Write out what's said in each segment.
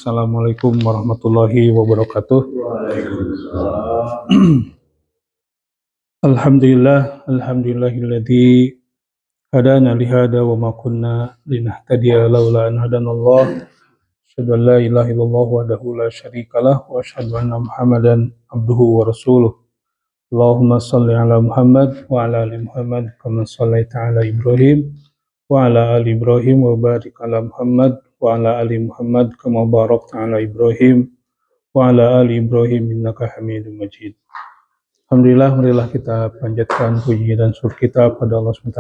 Assalamualaikum warahmatullahi wabarakatuh. Alhamdulillahilladzi hadana lihada wa ma kunna linahtadiya laula an hadanallah. Asyhadu an la ilaha illallah wahdahu la syarikalah wa asyhadu anna Muhammadan abduhu wa rasuluh. Allahumma shalli ala Muhammad wa ala ali Muhammad kama shallaita ala Ibrahim wa ala ali Ibrahim wa barik ala Muhammad wa ala ali Muhammad kama barakta ala Ibrahim wa ala ali Ibrahim innaka Hamidum Majid. Alhamdulillah, marilah kita panjatkan puji dan syukur kita pada Allah SWT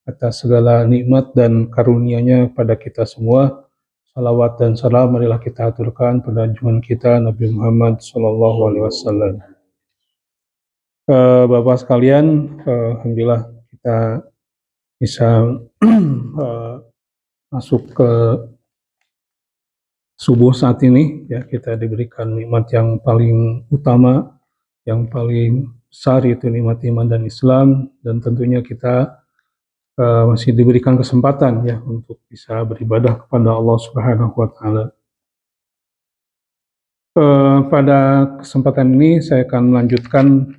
atas segala nikmat dan karunia-Nya pada kita semua. Salawat dan salam marilah kita aturkan pada junjungan kita Nabi Muhammad SAW. Bapak sekalian, alhamdulillah kita bisa masuk ke subuh saat ini, ya. Kita diberikan nikmat yang paling utama, yang paling besar, itu nikmat iman dan Islam, dan tentunya kita masih diberikan kesempatan, ya, untuk bisa beribadah kepada Allah Subhanahu wa Ta'ala. Pada kesempatan ini saya akan melanjutkan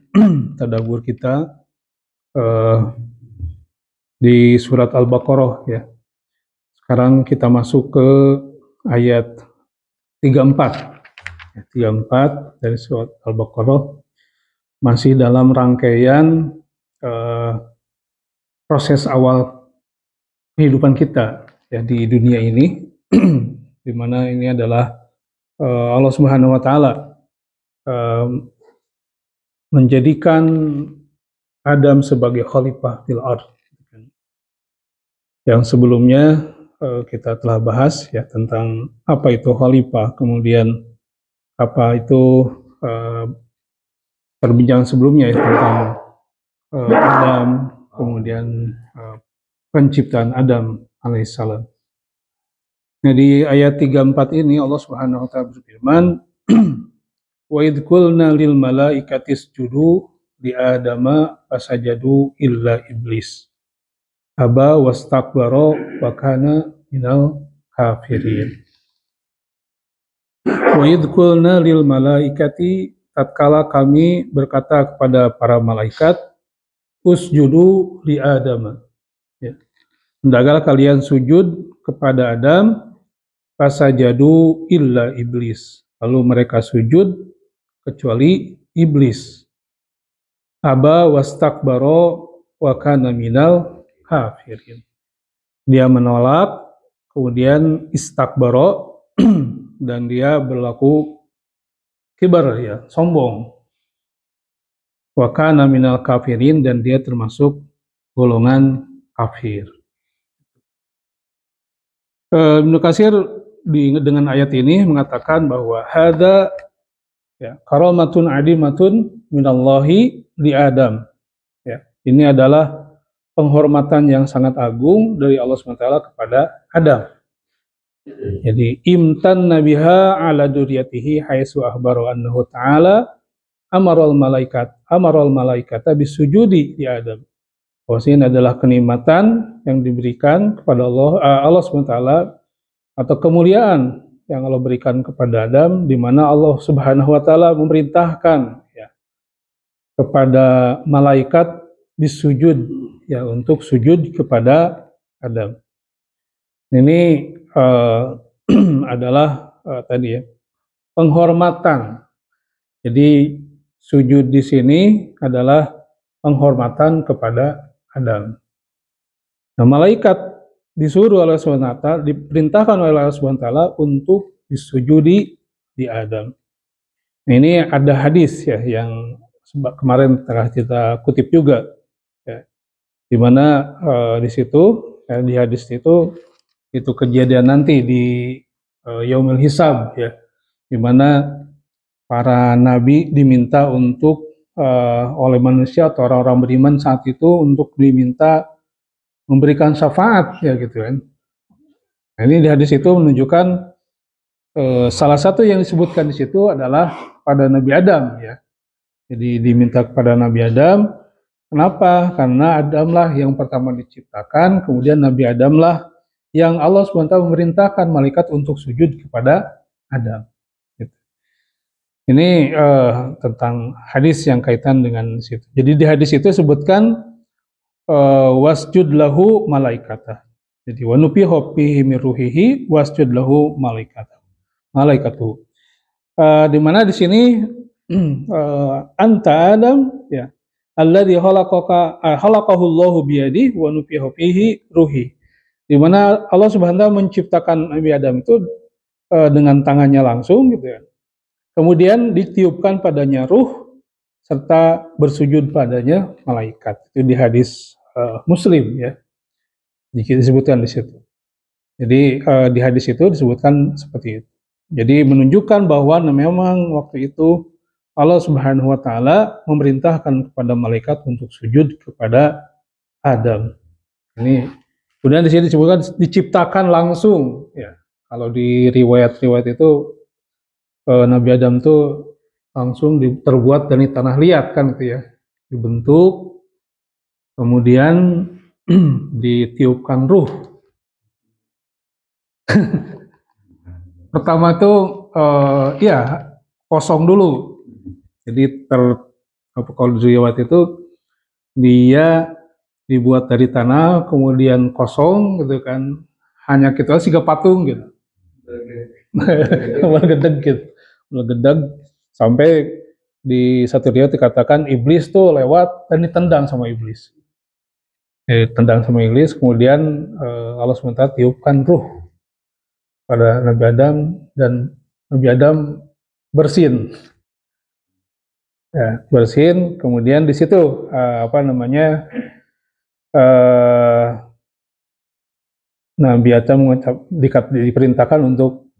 tadabbur kita di surat Al-Baqarah, ya. Sekarang kita masuk ke ayat 34. 34 dari surat Al-Baqarah, masih dalam rangkaian proses awal kehidupan kita, ya, di dunia ini, di mana ini adalah Allah Subhanahu wa Ta'ala menjadikan Adam sebagai khalifah fil ardh. Yang sebelumnya kita telah bahas, ya, tentang apa itu khalifah, kemudian apa itu perbincangan sebelumnya, ya, tentang Adam, kemudian penciptaan Adam alaihissalam. Nah, di ayat 34 ini Allah Subhanahu wa Ta'ala berfirman, wa idh qulna lil malaikati isjudu li adama fasajadu illa iblis aba wastakbara wa kana minal kafirin. Wa idh qulna lil malaikati, tatkala kami berkata kepada para malaikat, usjudu li Adam, ya, hendaklah kalian sujud kepada Adam, fasajadu illa iblis, lalu mereka sujud kecuali iblis, aba wastakbara wa kana minal kafirin, dia menolak, kemudian istakbara dan dia berlaku kibar, ya, sombong, wa kana minal kafirin, dan dia termasuk golongan kafir. Ibnu Katsir dengan ayat ini mengatakan bahwa hadza, ya, karamatun adimatun minallahi li Adam, ya, ini adalah penghormatan yang sangat agung dari Allah SWT kepada Adam. Jadi imtan nabiha ala duriyatihi haitsu akhbaru annahu ta'ala amaral malaikata bisujudi di Adam. Bahwasanya adalah kenikmatan yang diberikan kepada Allah SWT, atau kemuliaan yang Allah berikan kepada Adam, di mana Allah Subhanahu wa Ta'ala memerintahkan, ya, kepada malaikat bisujud, ya, untuk sujud kepada Adam. Ini adalah tadi, ya, penghormatan. Jadi sujud di sini adalah penghormatan kepada Adam. Nah, malaikat disuruh oleh Allah SWT, diperintahkan oleh Allah SWT untuk disujudi di Adam. Nah, ini ada hadis, ya, yang kemarin telah kita kutip juga, ya, di mana di situ, ya, di hadis itu kejadian nanti di Yaumil Hisab, ya, di mana para nabi diminta untuk oleh manusia atau orang-orang beriman saat itu untuk diminta memberikan syafaat, ya, gitu kan. Nah, ini di hadis itu menunjukkan salah satu yang disebutkan di situ adalah pada Nabi Adam, ya. Jadi diminta kepada Nabi Adam. Kenapa? Karena Adamlah yang pertama diciptakan, kemudian Nabi Adamlah yang Allah SWT memerintahkan malaikat untuk sujud kepada Adam. Gitu. Ini tentang hadis yang kaitan dengan situ. Jadi di hadis itu sebutkan wasjud lahu malaikatah. Jadi wa nufiha fihi min ruhihi wasjud lahu malaikatah. Malaikatu. Di mana di sini anta Adam ya. Alladzi khalaqahu Allahu biyadihi wa nufiha fihi ruhi. Di mana Allah Subhanahu wa taala menciptakan Nabi Adam itu dengan tangannya langsung gitu ya. Kemudian ditiupkan padanya ruh serta bersujud padanya malaikat. Itu di hadis Muslim ya. Disebutkan di situ. Jadi di hadis itu disebutkan seperti itu. Jadi menunjukkan bahwa memang waktu itu Allah Subhanahu wa taala memerintahkan kepada malaikat untuk sujud kepada Adam. Ini kemudian di sini disebutkan diciptakan langsung ya. Kalau di riwayat-riwayat itu Nabi Adam itu langsung terbuat dari tanah liat kan gitu ya. Dibentuk kemudian ditiupkan ruh. Pertama tuh ya kosong dulu. Jadi kalau di riwayat itu dia dibuat dari tanah kemudian kosong gitu kan. Hanya kita siga patung gitu. Melegedeg gitu. Melegedeg sampai di satu riwayat dikatakan iblis tuh lewat dan ditendang sama iblis. Ditendang sama iblis kemudian Allah SWT tiupkan ruh pada Nabi Adam dan Nabi Adam bersin, ya, bersin. Kemudian di situ Nabi Adam diperintahkan untuk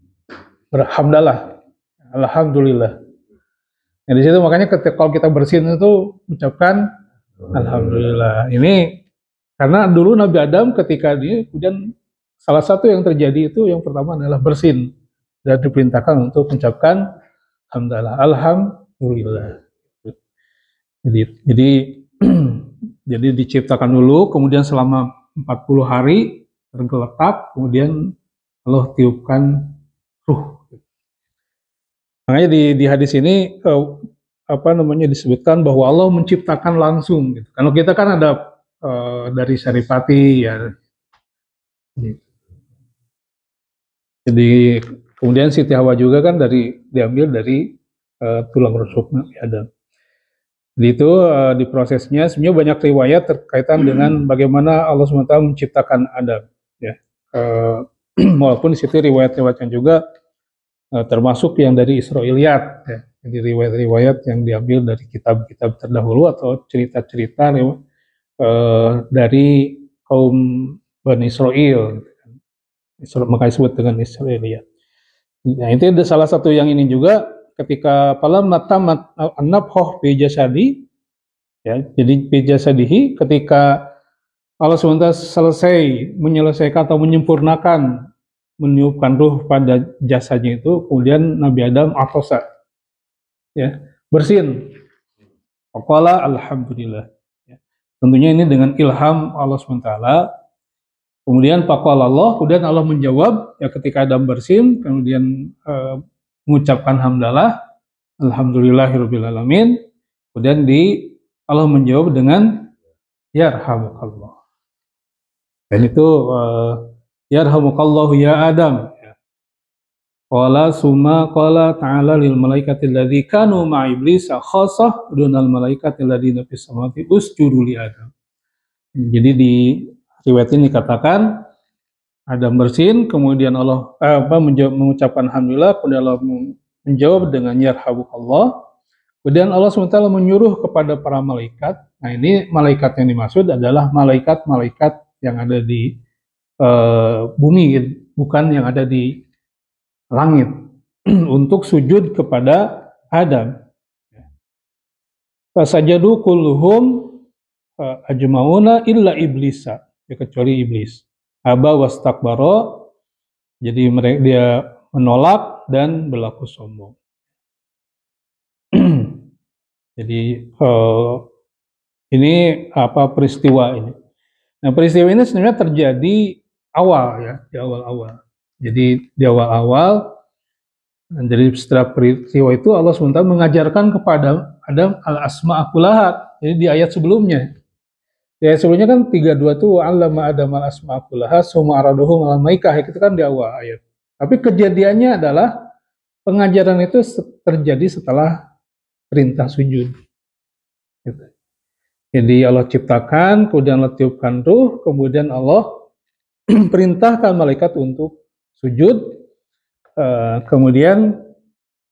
berhamdalah, alhamdulillah. Nah, di situ makanya kalau kita bersin itu ucapkan alhamdulillah. Ini karena dulu Nabi Adam ketika dia kemudian salah satu yang terjadi itu yang pertama adalah bersin dan diperintahkan untuk mengucapkan alhamdulillah. Jadi jadi diciptakan dulu, kemudian selama 40 hari tergeletak, kemudian Allah tiupkan ruh. Makanya di hadis ini disebutkan bahwa Allah menciptakan langsung. Gitu. Kalau kita kan ada dari Saripati ya. Jadi kemudian Siti Hawa juga kan diambil dari tulang rusuk Nabi Adam. Jadi itu di prosesnya sebenarnya banyak riwayat terkaitan dengan bagaimana Allah SWT menciptakan Adam. Ya. Walaupun di situ riwayat-riwayatnya juga termasuk yang dari Israiliyat. Ya. Jadi riwayat-riwayat yang diambil dari kitab-kitab terdahulu atau cerita-cerita dari kaum Bani Israel. Makanya disebut dengan Israiliyat. Nah, itu salah satu yang ini juga ketika mata an-nafkh fi jasadi ya, jadi fi jasadihi ketika Allah SWT selesai menyelesaikan atau menyempurnakan meniupkan ruh pada jasanya itu, kemudian Nabi Adam atosa ya, bersin. Faqala alhamdulillah. Ya. Tentunya ini dengan ilham Allah SWT. Kemudian faqala Allah, kemudian Allah menjawab ya ketika Adam bersin, kemudian mengucapkan hamdalah, alhamdulillahirabbil alamin. Kemudian Allah menjawab dengan yarhamukallah. Dan itu yarhamukallahu ya Adam. Qala summa qala ta'ala lil malaikati alladzi kanu ma'a iblis khassah dunal malaikati alladzina fis samawati usjudu li Adam. Jadi di riwayat ini dikatakan Adam bersin, kemudian Allah mengucapkan alhamdulillah, kemudian Allah menjawab dengan yarhamukallah. Kemudian Allah SWT menyuruh kepada para malaikat. Nah, ini malaikat yang dimaksud adalah malaikat-malaikat yang ada di bumi, bukan yang ada di langit, untuk sujud kepada Adam. Fasajadu kulluhum ajmauna illa iblisa, ya, kecuali iblis. Aba wastakbara, jadi dia menolak dan berlaku sombong. Jadi ini peristiwa ini. Nah, peristiwa ini sebenarnya terjadi awal ya, di awal-awal. Jadi di awal-awal, dari setelah peristiwa itu Allah SWT mengajarkan kepada Adam al-asma' kullaha. Jadi di ayat sebelumnya. Di ayat sebelumnya kan 32 tuh allama Adam al-asma' kullaha summa araduhum al malaikah, itu kan di awal ayat. Tapi kejadiannya adalah pengajaran itu terjadi setelah perintah sujud. Gitu. Jadi Allah ciptakan, kemudian Allah tiupkan ruh, kemudian Allah perintahkan malaikat untuk sujud, kemudian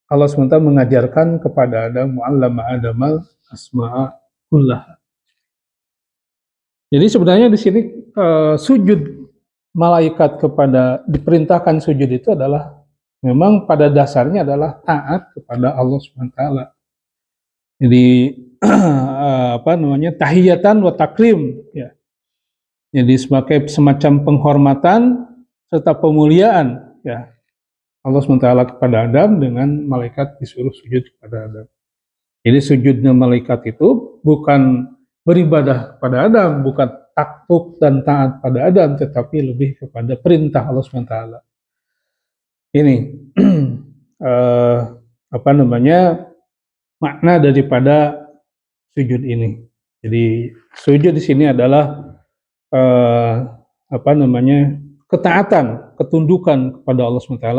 Allah SWT mengajarkan kepada Adam mu'allama Adamal asma'a kullah. Jadi sebenarnya di sini sujud malaikat kepada, diperintahkan sujud itu adalah memang pada dasarnya adalah taat kepada Allah SWT. Jadi apa namanya, tahiyatan wa takrim ya. Jadi sebagai semacam penghormatan serta pemuliaan ya Allah SWT kepada Adam dengan malaikat disuruh sujud kepada Adam. Jadi sujudnya malaikat itu bukan beribadah kepada Adam, bukan takluk dan taat pada Adam, tetapi lebih kepada perintah Allah SWT. Ini apa namanya, makna daripada sujud ini. Jadi sujud di sini adalah apa namanya, ketaatan, ketundukan kepada Allah SWT,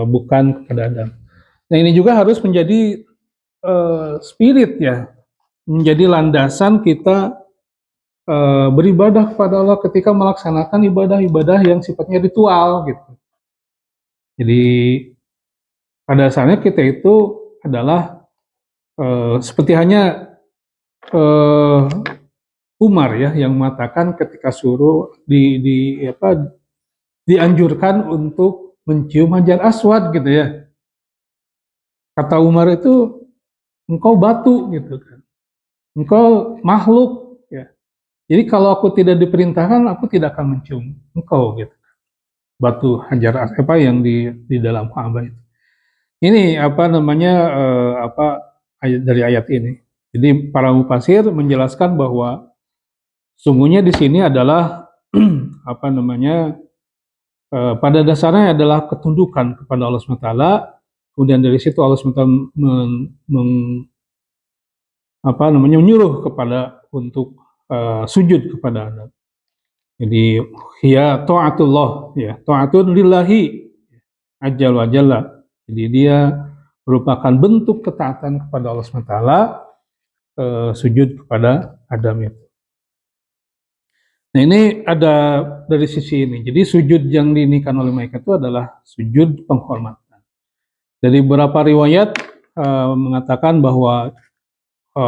bukan kepada Adam. Nah ini juga harus menjadi spirit ya, menjadi landasan kita beribadah kepada Allah ketika melaksanakan ibadah-ibadah yang sifatnya ritual gitu. Jadi pada dasarnya kita itu adalah seperti hanya Umar ya yang mengatakan ketika suruh dianjurkan untuk mencium Hajar Aswad gitu ya. Kata Umar itu, engkau batu gitu kan, engkau makhluk ya. Jadi kalau aku tidak diperintahkan, aku tidak akan mencium engkau gitu. Batu Hajar Aswad apa yang di dalam Ka'bah itu. Ini apa namanya ayat dari ayat ini. Jadi para mufasir menjelaskan bahwa sungguhnya di sini adalah apa namanya, pada dasarnya adalah ketundukan kepada Allah SWT. Kemudian dari situ Allah SWT menyuruh kepada untuk sujud kepada Adam. Jadi ya ta'atullah ya, ta'atun lillahi ajal wa jalla. Jadi dia merupakan bentuk ketaatan kepada Allah SWT, sujud kepada Adam itu. Nah ini ada dari sisi ini. Jadi sujud yang diinikan oleh malaikat itu adalah sujud penghormatan. Dari beberapa riwayat mengatakan bahwa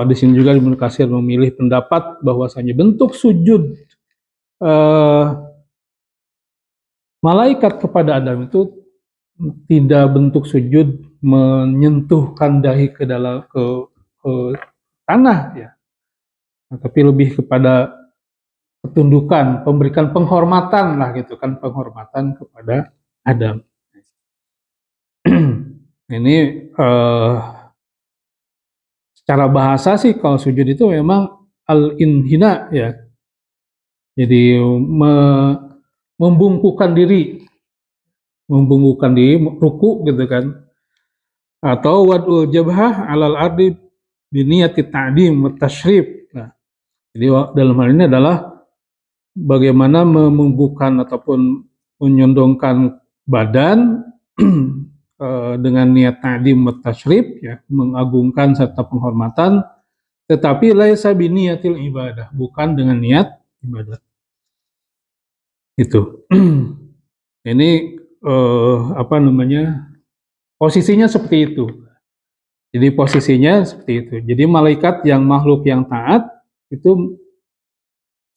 di sini juga Ibnu Katsir memilih pendapat bahwasanya bentuk sujud malaikat kepada Adam itu tidak bentuk sujud menyentuhkan dahi ke dalam ke tanah ya, tapi lebih kepada ketundukan, memberikan penghormatan lah gitu kan, penghormatan kepada Adam. Ini secara bahasa sih kalau sujud itu memang al-inhina ya. Jadi membungkukkan diri, ruku gitu kan. Atau wad'ul jabhah 'alal ardi biniyati ta'dim wa tasyrif. Nah, jadi dalam hal ini adalah bagaimana membungkukkan ataupun menyondongkan badan dengan niat ta'dim wa tasyrif ya, mengagungkan serta penghormatan, tetapi laisa biniyatil ibadah, bukan dengan niat ibadah. Itu. Ini apa namanya? Posisinya seperti itu. Jadi posisinya seperti itu. Jadi malaikat yang makhluk yang taat itu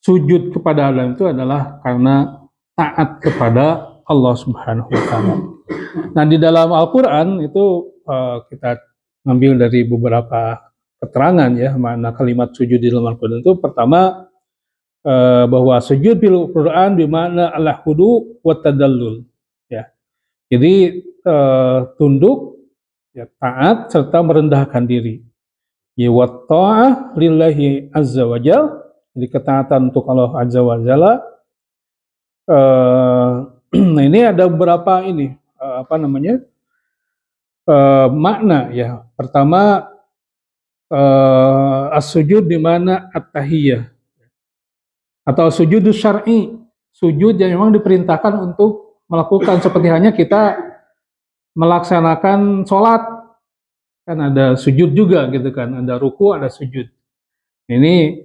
sujud kepada Allah itu adalah karena taat kepada Allah Subhanahu wa taala. Nah, di dalam Al-Qur'an itu kita ngambil dari beberapa keterangan ya makna kalimat sujud di dalam Al-Qur'an itu. Pertama, bahwa sujud bil Qur'an bermakna al-khudu wa tadallul ya. Jadi tunduk ya, taat serta merendahkan diri. Ya wa ta'ah lillahi azza wajal, jadi ketaatan untuk Allah azza wajalla, Nah ini ada beberapa makna ya. Pertama, as-sujud di mana at-tahiyyah atau sujud syar'i, sujud yang memang diperintahkan untuk melakukan seperti hanya kita melaksanakan sholat, kan ada sujud juga gitu kan, ada ruku, ada sujud. Ini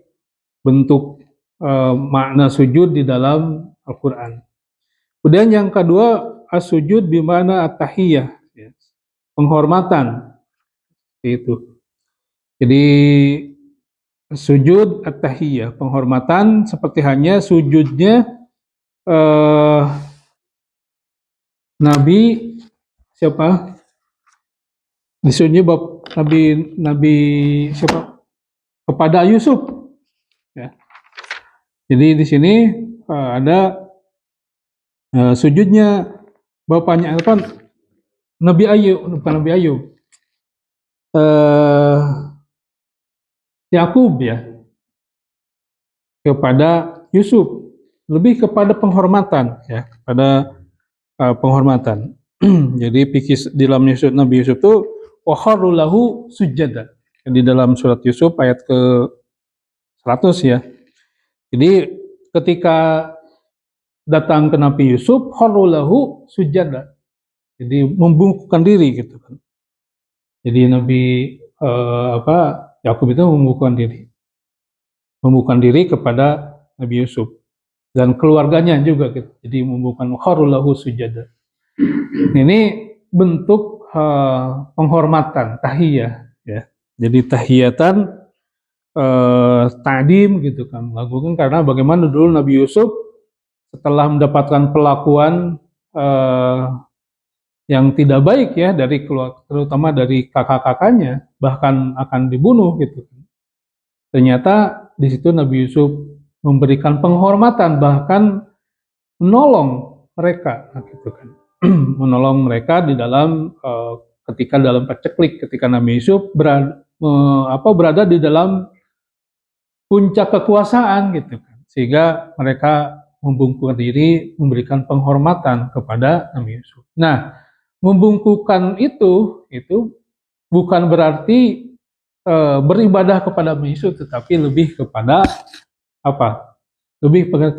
bentuk makna sujud di dalam Al-Quran. Kemudian yang kedua, as-sujud bimana at-tahiyyah, ya, penghormatan, itu. Jadi sujud at-tahiyyah, penghormatan, seperti hanya sujudnya Nabi siapa? Disujudnya Nabi siapa? Kepada Yusuf. Ya. Jadi di sini ada sujudnya bapaknya Nabi Ayub, bukan Nabi Ayub, Yakub ya, kepada Yusuf, lebih kepada penghormatan ya, kepada penghormatan. Jadi di dalam Nabi Yusuf itu wa kharru lahu sujada. Di dalam surat Yusuf ayat ke 100 ya. Jadi ketika datang ke Nabi Yusuf, kharru lahu sujada. Jadi membungkukkan diri gitu kan. Jadi Nabi Yakub itu membungkukkan diri kepada Nabi Yusuf dan keluarganya juga gitu. Jadi membungkukkan kharru lahu sujada. Ini bentuk penghormatan, tahiyah ya. Jadi tahiyatan ta'dim gitu kan, lakukan karena bagaimana dulu Nabi Yusuf setelah mendapatkan perlakuan yang tidak baik ya dari terutama dari kakak-kakaknya, bahkan akan dibunuh gitu. Ternyata di situ Nabi Yusuf memberikan penghormatan, bahkan menolong mereka gitu kan. Menolong mereka di dalam ketika dalam paceklik, ketika Nabi Yusuf berada di dalam puncak kekuasaan gitu kan, sehingga mereka membungkukkan diri, memberikan penghormatan kepada Nabi Yusuf. Nah, membungkukkan itu bukan berarti beribadah kepada Nabi Yusuf, tetapi lebih kepada lebih pada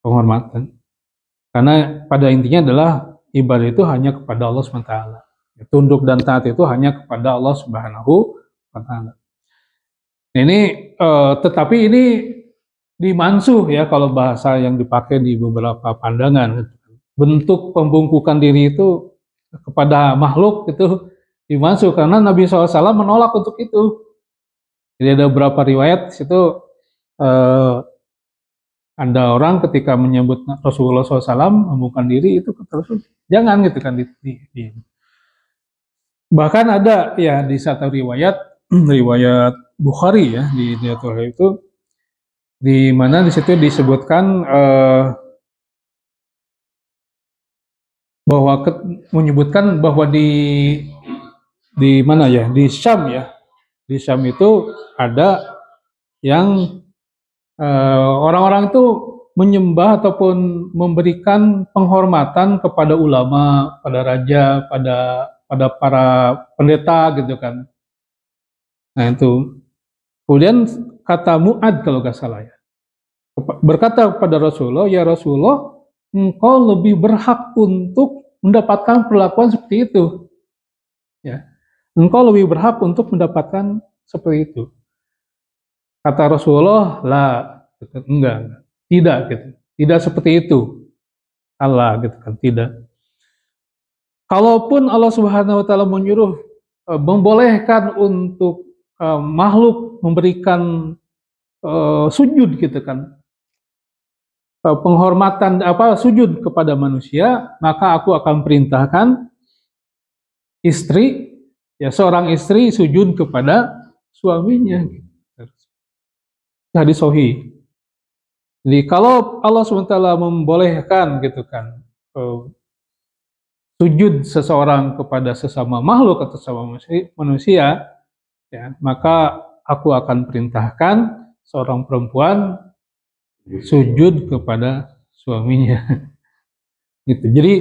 penghormatan. Karena pada intinya adalah ibadah itu hanya kepada Allah SWT. Tunduk dan taat itu hanya kepada Allah Subhanahu wa Ta'ala. Tetapi ini dimansuh ya, kalau bahasa yang dipakai di beberapa pandangan. Bentuk pembungkukan diri itu kepada makhluk itu dimansuh karena Nabi SAW menolak untuk itu. Jadi ada beberapa riwayat situ ada orang ketika menyebut Rasulullah SAW membungkukkan diri, itu kata Rasul jangan gitu kan. Bahkan ada ya di satu riwayat Bukhari ya, di itu di mana di situ disebutkan menyebutkan bahwa di mana ya, di Syam ya, di Syam itu ada yang orang-orang itu menyembah ataupun memberikan penghormatan kepada ulama, pada raja, pada para pendeta gitu kan. Nah itu kemudian kata Mu'ad kalau nggak salah ya, berkata kepada Rasulullah, ya Rasulullah, engkau lebih berhak untuk mendapatkan perlakuan seperti itu. Ya, engkau lebih berhak untuk mendapatkan seperti itu. Kata Rasulullah, lah, enggak, tidak gitu, tidak seperti itu. Allah gitu kan, tidak. Kalaupun Allah Subhanahu wa Ta'ala menyuruh membolehkan untuk makhluk memberikan sujud gitu kan, penghormatan sujud kepada manusia, maka aku akan perintahkan istri ya, seorang istri sujud kepada suaminya. Hadis sahih. Jadi kalau Allah SWT membolehkan gitu kan sujud seseorang kepada sesama makhluk atau sesama manusia ya, maka aku akan perintahkan seorang perempuan sujud kepada suaminya. Gitu. Jadi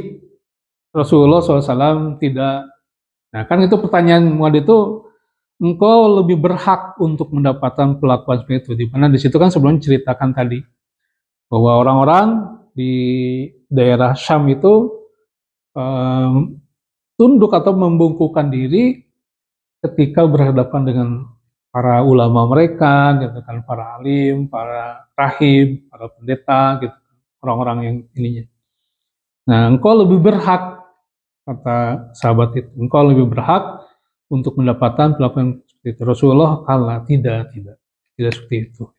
Rasulullah SAW tidak. Nah, kan itu pertanyaan Muad itu, engkau lebih berhak untuk mendapatkan perlakuan seperti itu. Di mana di situ kan sebelum ceritakan tadi bahwa orang-orang di daerah Syam itu tunduk atau membungkukkan diri ketika berhadapan dengan para ulama mereka, gitu kan, para alim, para rahib, para pendeta, gitu, orang-orang yang ininya. Nah, engkau lebih berhak, kata sahabat itu, engkau lebih berhak untuk mendapatkan perlakuan seperti itu. Rasulullah kalah, tidak seperti itu.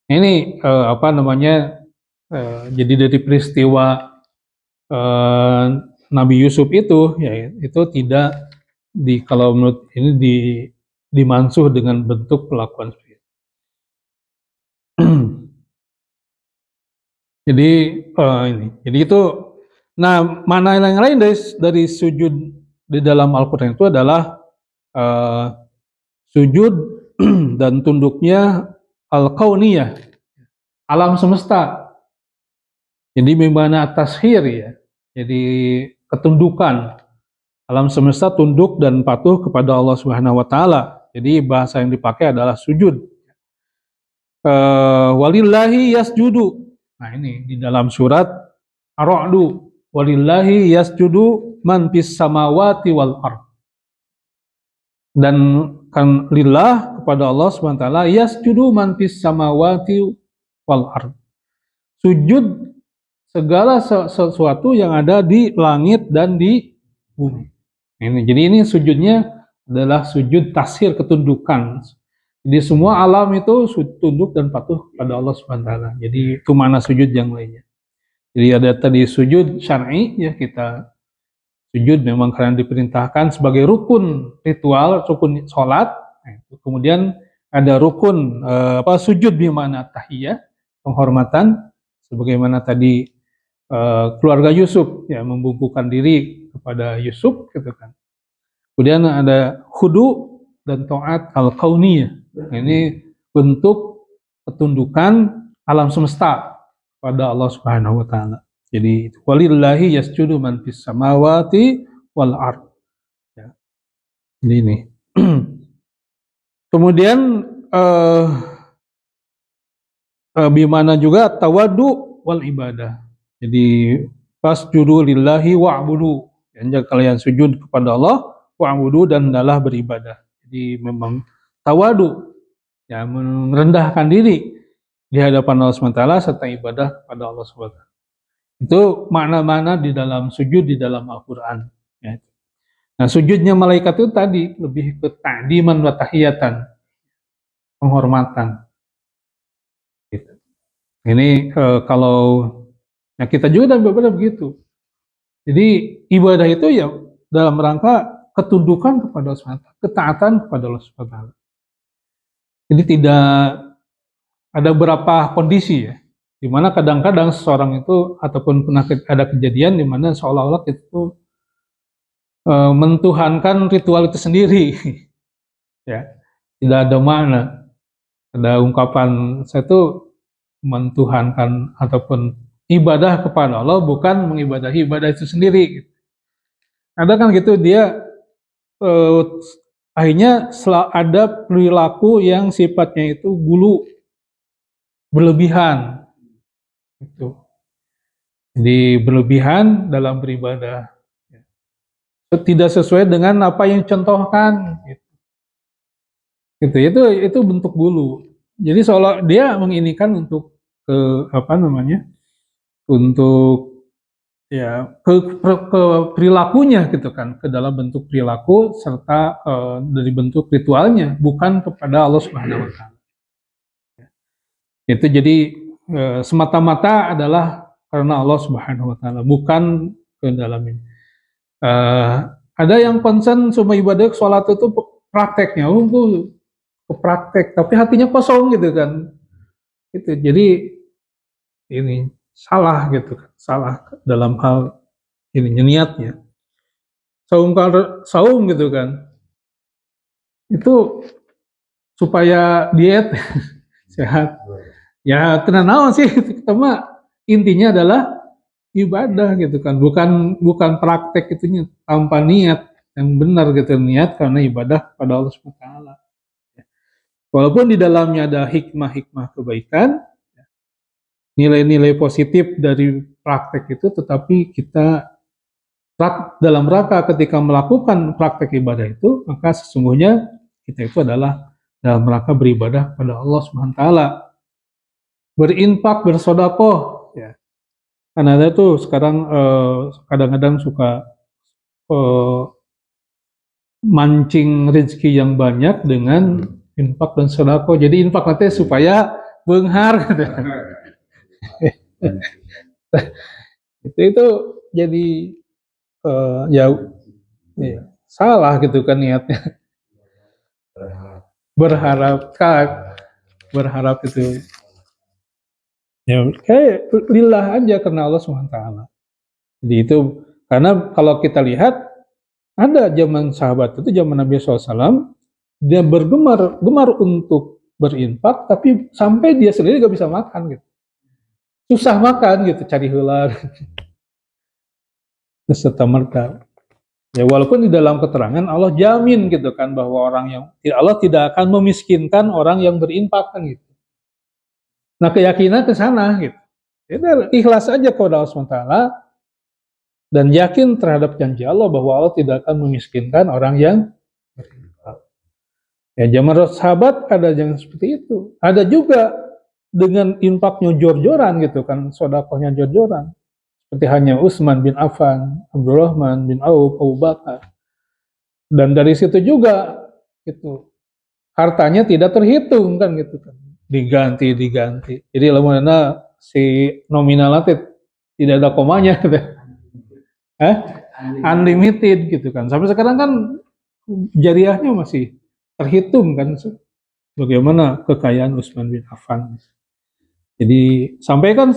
Ini apa namanya? Jadi dari peristiwa Nabi Yusuf itu, ya itu tidak kalau menurut ini dimansuh dengan bentuk perlakuan seperti itu. Jadi jadi itu. Nah, mana yang lain dari sujud di dalam Al-Quran itu adalah sujud dan tunduknya al-kauniyah, alam semesta. Jadi bagaimana tashir ya, jadi ketundukan alam semesta tunduk dan patuh kepada Allah Subhanahu wa taala. Jadi bahasa yang dipakai adalah sujud. Walillahi yasjudu. Nah, ini di dalam surat Ar-Ra'du, walillahi yasjudu man fis samawati wal ard. Dan kan lillah, kepada Allah Subhanahu wa taala, yasjudu man fis samawati wal ard. Sujud segala sesuatu yang ada di langit dan di bumi. Jadi ini sujudnya adalah sujud tasir, ketundukan. Jadi semua alam itu tunduk dan patuh pada Allah Subhanahu wa taala. Jadi itu mana sujud yang lainnya. Jadi ada tadi sujud syar'i, ya kita sujud memang karena diperintahkan sebagai rukun ritual, rukun sholat. Kemudian ada rukun sujud di mana tahiyah, penghormatan, sebagaimana tadi keluarga Yusuf ya membungkukkan diri kepada Yusuf, gitu kan. Kemudian ada khudu dan taat al-kauniyah. Ini bentuk ketundukan alam semesta pada Allah Subhanahu wa taala. Jadi walillahi yasjudu man fis samawati wal ard. Ya. Ini. Kemudian bimana juga tawadu wal ibadah. Jadi fasjudu lillahi wa'budu. Jika kalian sujud kepada Allah, wa'budu, dan adalah beribadah. Jadi memang tawadu, ya, merendahkan diri di hadapan Allah SWT serta ibadah kepada Allah SWT. Itu makna-makna di dalam sujud di dalam Al-Quran. Ya. Nah, sujudnya malaikat itu tadi lebih ke ta'diman wa tahiyatan, penghormatan. Gitu. Ini kalau ya kita juga dan beberapa begitu. Jadi ibadah itu ya dalam rangka ketundukan kepada Allah SWT, ketaatan kepada Allah SWT. Jadi tidak ada beberapa kondisi ya, di mana kadang-kadang seseorang itu ataupun pernah ada kejadian di mana seolah-olah itu mentuhankan ritual itu sendiri, ya, tidak ada makna. Ada ungkapan saya itu mentuhankan ataupun ibadah kepada Allah bukan mengibadahi ibadah itu sendiri. Ada kan gitu, dia akhirnya ada perilaku yang sifatnya itu gulu, berlebihan, itu. Jadi berlebihan dalam beribadah, tidak sesuai dengan apa yang contohkan. Gitu. Itu bentuk gulu. Jadi seolah dia menginikan untuk untuk ya ke perilakunya, gitu kan, ke dalam bentuk perilaku serta dari bentuk ritualnya, bukan kepada Allah Subhanahu wa taala. Itu jadi semata-mata adalah karena Allah Subhanahu wa taala, bukan ke dalam ini. Ada yang concern semua ibadah sholat itu prakteknya, ke praktek, tapi hatinya kosong, gitu kan. Itu jadi ini salah, gitu kan, salah dalam hal ini niatnya. Saum gitu kan, itu supaya diet sehat. Ya kena naon sih, kita mah intinya adalah ibadah gitu kan, bukan praktek itunya tanpa niat yang benar gitu, niat karena ibadah pada Allah SWT. Walaupun di dalamnya ada hikmah-hikmah kebaikan, nilai-nilai positif dari praktek itu, tetapi kita dalam rangka ketika melakukan praktek ibadah itu, maka sesungguhnya kita itu adalah dalam rangka beribadah pada Allah SWT. Berinfak, bersodakoh, ya. Kan ada tuh sekarang kadang-kadang suka eh, mancing rezeki yang banyak dengan infak dan sodakoh. Jadi infak nanti supaya benghar, gitu. Itu jadi ya, ya salah gitu kan niatnya. Berharap berharap itu ya kayak lillah aja karena Allah SWT. Jadi itu karena kalau kita lihat ada zaman sahabat itu, zaman Nabi SAW, dia gemar untuk berinfak, tapi sampai dia sendiri gak bisa makan gitu, susah makan gitu, cari heula serta merta. Ya walaupun di dalam keterangan Allah jamin gitu kan bahwa Allah tidak akan memiskinkan orang yang berinfak kan gitu. Nah keyakinan ke sana gitu. Jadi ikhlas aja kepada Allah SWT dan yakin terhadap janji Allah bahwa Allah tidak akan memiskinkan orang yang berinfak. Ya zaman sahabat ada yang seperti itu. Ada juga dengan infaknya jor-joran gitu kan, sodakohnya jor-joran. Seperti hanya Utsman bin Affan, Abdurrahman bin Auf, Abu Bakar. Dan dari situ juga itu hartanya tidak terhitung kan gitu kan. Diganti. Jadi lamanya si nominalnya tidak ada komanya gitu. Unlimited gitu kan. Sampai sekarang kan jariahnya masih terhitung kan bagaimana kekayaan Utsman bin Affan. Jadi sampai kan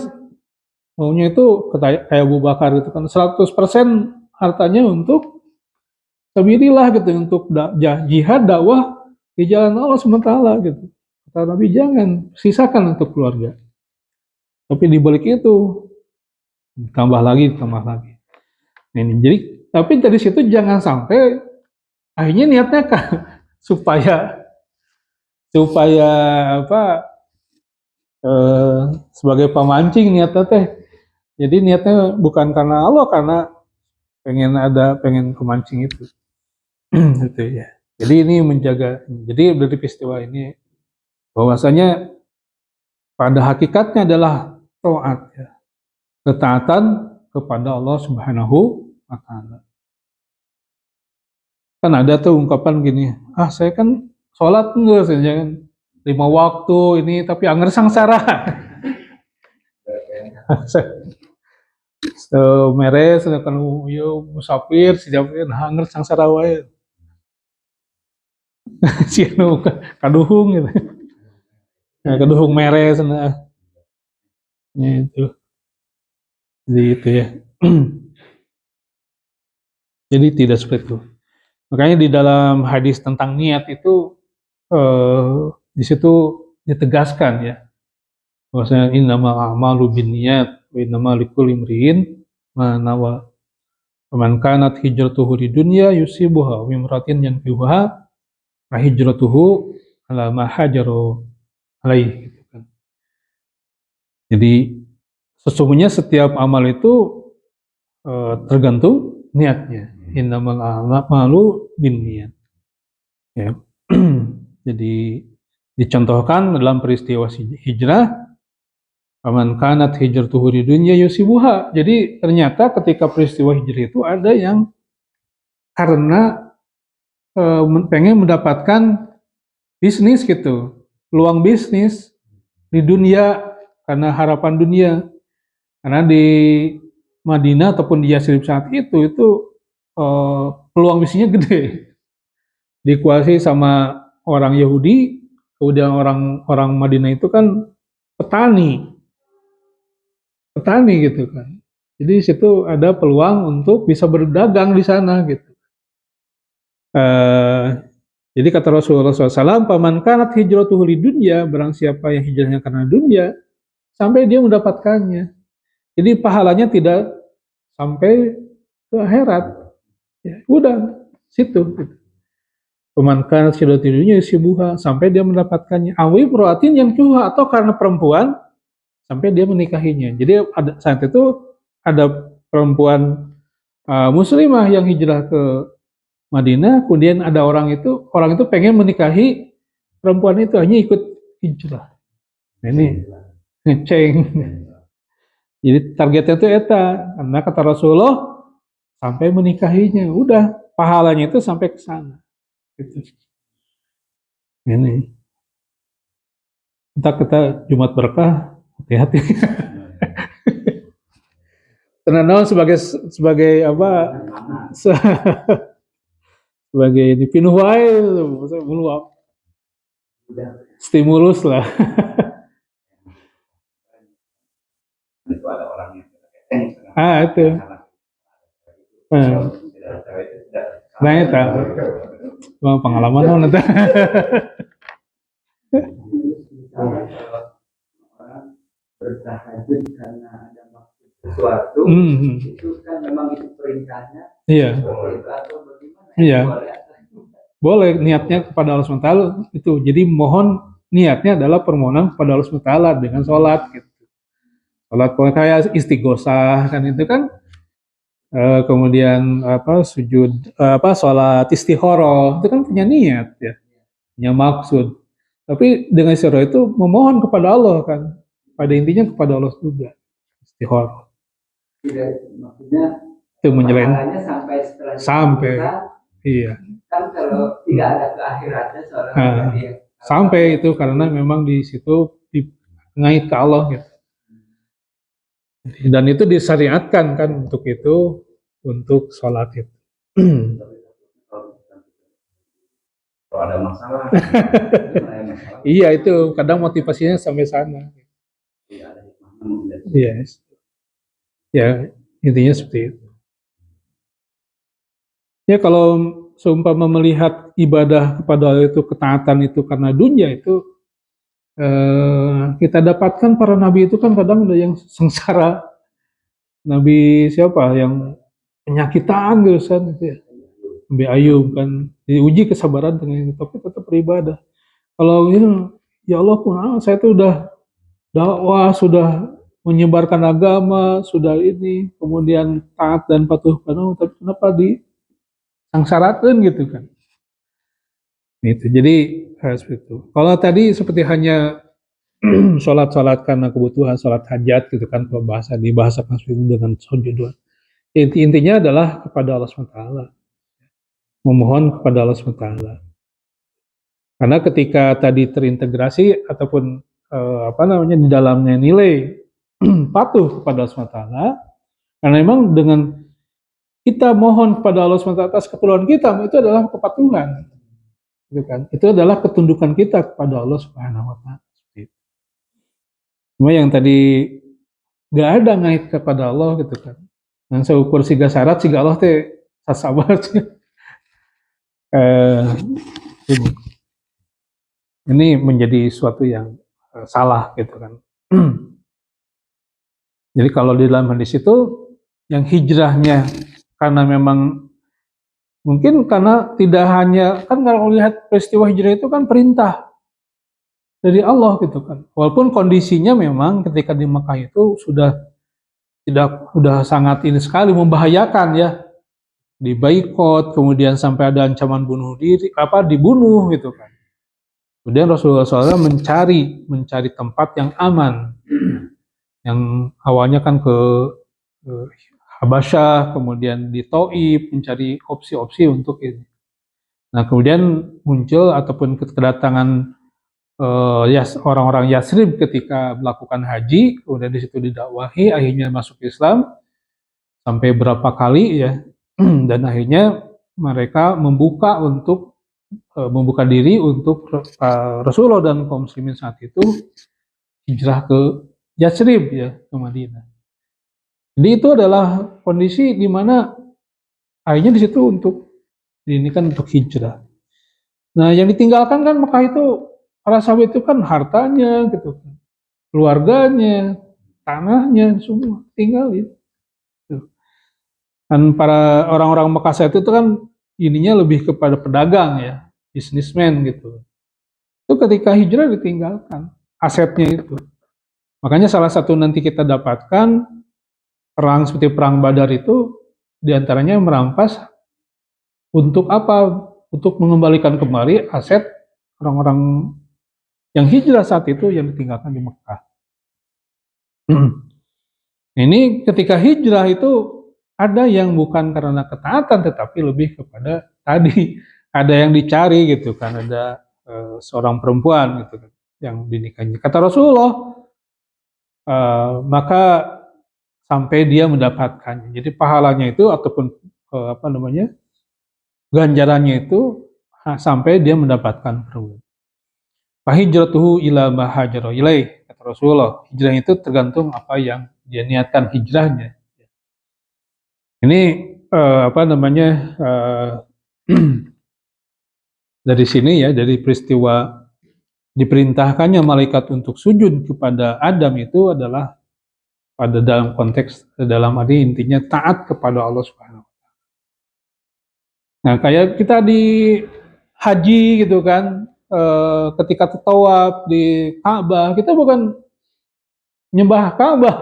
maunya itu kayak Abu Bakar itu kan 100% hartanya untuk sabilillah gitu, untuk jihad dakwah di jalan Allah SWT gitu. Kata Nabi jangan sisakan untuk keluarga. Tapi di balik itu tambah lagi. Nah, ini jadi tapi dari situ jangan sampai akhirnya niatnya kan supaya apa sebagai pemancing niatnya teh. Jadi niatnya bukan karena Allah, karena pengen pemancing itu. Gitu ya. Jadi ini menjaga. Jadi dari peristiwa ini bahwasanya pada hakikatnya adalah taat ya. Ketaatan kepada Allah Subhanahu wa taala. Kan ada tuh ungkapan gini, saya kan sholat enggak jangan 5 waktu ini tapi anger sangsara. Meres kan yo musafir sejauh anger sangsara wae. Si anu kaduhung gitu. Nah, kaduhung meres nah. Ya itu. Jadi itu ya. Jadi tidak seperti itu. Makanya di dalam hadis tentang niat itu di situ ditegaskan ya bahwasanya innamal a'malu binniyat wa innamal likulli imri'in ma nawa. Faman kanat hijratuhu lidunya yusibuha wa imratin yankihuha fa hijratuhu ala ma hajaru alaih gitu kan. Jadi sesungguhnya setiap amal itu tergantung niatnya. Innamal a'malu binniyat. Ya. Jadi dicontohkan dalam peristiwa hijrah, faman kanat hijratuhu lidunya yusibuha. Jadi ternyata ketika peristiwa hijrah itu ada yang karena pengen mendapatkan bisnis gitu, peluang bisnis di dunia karena harapan dunia. Karena di Madinah ataupun di Yatsrib saat itu peluang bisnisnya gede. Dikuasai sama orang Yahudi, kemudian orang Madinah itu kan petani gitu kan. Jadi di situ ada peluang untuk bisa berdagang di sana gitu. Jadi kata Rasulullah SAW, paman kanat hijratuhu lidunya, barang siapa yang hijrahnya karena dunia, sampai dia mendapatkannya. Jadi pahalanya tidak sampai ke akhirat. Ya, udah situ. Pemankan sudah tidurnya buha sampai dia mendapatkannya. Awi proatin yang cuha atau karena perempuan sampai dia menikahinya. Jadi saat itu ada perempuan muslimah yang hijrah ke Madinah, kemudian ada orang itu pengen menikahi perempuan itu, hanya ikut hijrah. Nah, ini ngeceng. Jadi targetnya itu eta, karena kata Rasulullah sampai menikahinya, udah pahalanya itu sampai ke sana. Gitu. Ini kita Jumat berkah, hati-hati. Tenang sebagai apa? Sebagai ini pinuh wae, meluap. Stimulus lah. Itu ada orangnya. Itu. Nah itu. Pengalaman mana tuh? Bertahajud karena ada maksud sesuatu, itu kan memang itu perintahnya. Iya. Iya. Boleh niatnya kepada Allah SWT itu. Jadi mohon niatnya adalah permohonan kepada Allah SWT dengan sholat gitu. Sholat kayak istighosah kan itu kan. Kemudian sujud sholat istikharah itu kan punya niat ya, punya maksud. Tapi dengan istikharah itu memohon kepada Allah kan, pada intinya kepada Allah juga istikharah. Tidak, maksudnya itu menyelain sampai iya. Kan kalau tidak ada ke akhiratnya sampai itu karena memang di situ ngait ke Allah gitu. Dan itu disyariatkan kan untuk itu, untuk sholat itu. Kalau ada masalah. Iya itu kadang motivasinya sampai sana. Yes. Ya intinya seperti itu. Ya kalau seumpama melihat ibadah kepada Allah itu, ketaatan itu karena dunia itu, kita dapatkan para nabi itu kan kadang ada yang sengsara. Nabi siapa yang penyakitan gitu kan itu ya. Nabi Ayub kan diuji kesabaran dengan itu, tapi tetap beribadah. Kalau ini ya Allah pun saya tuh udah dakwah, sudah menyebarkan agama, sudah ini, kemudian taat dan patuh pada, tapi kenapa disangsarakan gitu kan? Itu jadi seperti itu. Kalau tadi seperti hanya sholat karena kebutuhan, sholat hajat gitu kan, kalau dibahasakan seperti itu dengan sujud. Intinya adalah kepada Allah SWT, memohon kepada Allah SWT. Karena ketika tadi terintegrasi ataupun di dalamnya nilai patuh kepada Allah SWT, karena memang dengan kita mohon kepada Allah SWT atas keperluan kita, itu adalah kepatuhan, gitu kan? Itu adalah ketundukan kita kepada Allah Subhanahu Wa Taala. Cuma yang tadi gak ada ngait kepada Allah gitu kan. Dan seukur siga syarat siga Allah teh sasabar sih. Ini menjadi suatu yang salah gitu kan. Jadi kalau di dalam hadis itu yang hijrahnya karena memang mungkin karena tidak hanya kan kalau lihat peristiwa hijrah itu kan perintah dari Allah gitu kan. Walaupun kondisinya memang ketika di Mekah itu sudah sangat ini sekali membahayakan ya. Dibaikot, kemudian sampai ada ancaman bunuh diri, dibunuh gitu kan. Kemudian Rasulullah SAW mencari tempat yang aman, yang awalnya kan ke Habasyah, kemudian di Taif, mencari opsi-opsi untuk ini. Nah kemudian muncul ataupun kedatangan orang-orang Yasrib ketika melakukan haji, kemudian di situ didakwahi, akhirnya masuk Islam sampai berapa kali ya, dan akhirnya mereka membuka diri untuk Rasulullah dan kaum muslimin saat itu hijrah ke Yasrib ya, ke Madinah. Jadi itu adalah kondisi di mana akhirnya di situ untuk hijrah. Nah yang ditinggalkan kan Mekah itu para sahabat itu kan hartanya gitu, keluarganya, tanahnya semua tinggalin. Dan para orang-orang Mekah saat itu kan ininya lebih kepada pedagang ya, bisnismen gitu. Itu ketika hijrah ditinggalkan asetnya itu. Makanya salah satu nanti kita dapatkan perang seperti perang Badar itu diantaranya merampas untuk apa? Untuk mengembalikan kembali aset orang-orang yang hijrah saat itu yang ditinggalkan di Mekah. Ini ketika hijrah itu ada yang bukan karena ketaatan tetapi lebih kepada tadi ada yang dicari gitu kan, ada seorang perempuan gitu kan yang dinikahi. Kata Rasulullah, maka sampai dia mendapatkannya. Jadi pahalanya itu ataupun apa namanya ganjarannya itu sampai dia mendapatkan perbuatan. Fahijratuhu ila ma hajara ilaih, kata Rasulullah. Hijrah itu tergantung apa yang dia niatkan hijrahnya. Ini apa namanya dari sini ya, dari peristiwa diperintahkannya malaikat untuk sujud kepada Adam itu adalah pada dalam konteks dalam arti intinya taat kepada Allah Subhanahu. Nah, kayak kita di haji gitu kan, ketika tawaf di Ka'bah, kita bukan nyembah Ka'bah,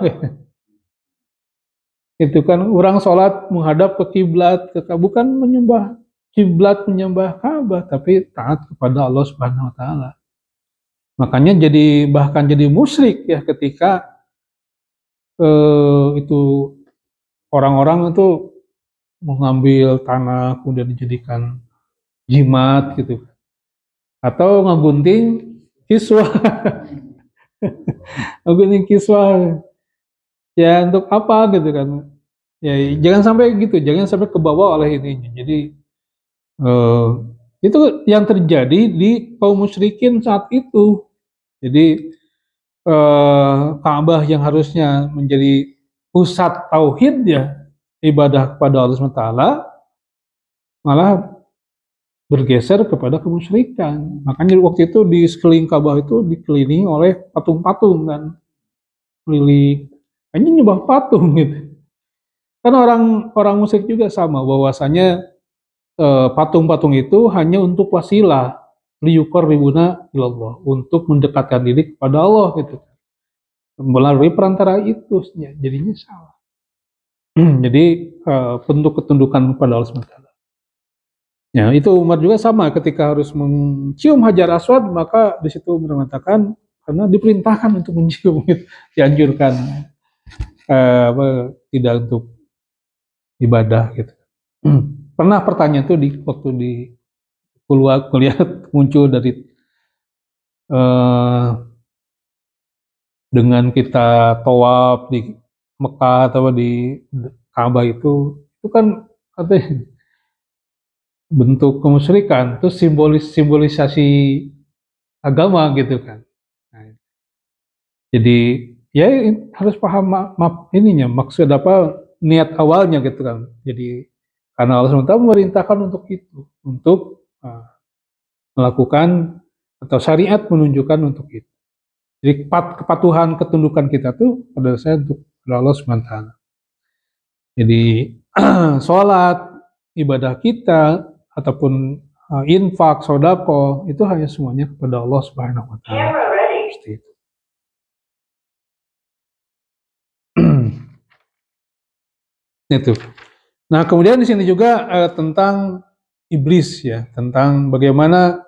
itu kan orang sholat menghadap ke kiblat, bukan menyembah kiblat, menyembah Ka'bah, tapi taat kepada Allah Subhanahu Wa Taala. Makanya bahkan jadi musyrik ya ketika itu orang-orang itu mengambil tanah kemudian dijadikan jimat gitu, atau ngegunting kiswah, ngegunting kiswah, ya untuk apa gitu kan? Ya jangan sampai gitu, jangan sampai kebawa oleh ini. Jadi itu yang terjadi di kaum musyrikin saat itu. Jadi Ka'bah yang harusnya menjadi pusat tauhid ya, ibadah kepada Allah SWT, malah bergeser kepada kemusyrikan. Makanya waktu itu di sekeliling Ka'bah itu dikelilingi oleh patung-patung kan, keliling. Kayaknya nyembah patung gitu. Kan orang musyrik juga sama, bahwasanya patung-patung itu hanya untuk wasilah, liyuqarribuna ilallah, untuk mendekatkan diri kepada Allah gitu. Melalui perantara itu jadinya salah. Jadi bentuk ketundukan kepada Allah SWT. Ya, itu Umar juga sama ketika harus mencium Hajar Aswad, maka di situ mengatakan karena diperintahkan untuk mencium, dianjurkan tidak untuk ibadah gitu. Pernah pertanyaan itu waktu di kuliah muncul dari dengan kita tawaf di Mekah atau di Ka'bah itu kan katanya bentuk kemusyrikan, itu simbolisasi agama gitu kan. Nah, jadi ya harus paham ininya maksud apa niat awalnya gitu kan. Jadi karena Allah SWT memerintahkan untuk itu, untuk melakukan atau syariat menunjukkan untuk itu. Jadi kepatuhan ketundukan kita tuh pada dasarnya untuk Allah SWT. Jadi sholat, ibadah kita ataupun infak, sodako itu hanya semuanya kepada Allah Subhanahu Wa Taala. Seperti itu. Itu. Nah kemudian di sini juga tentang iblis ya, tentang bagaimana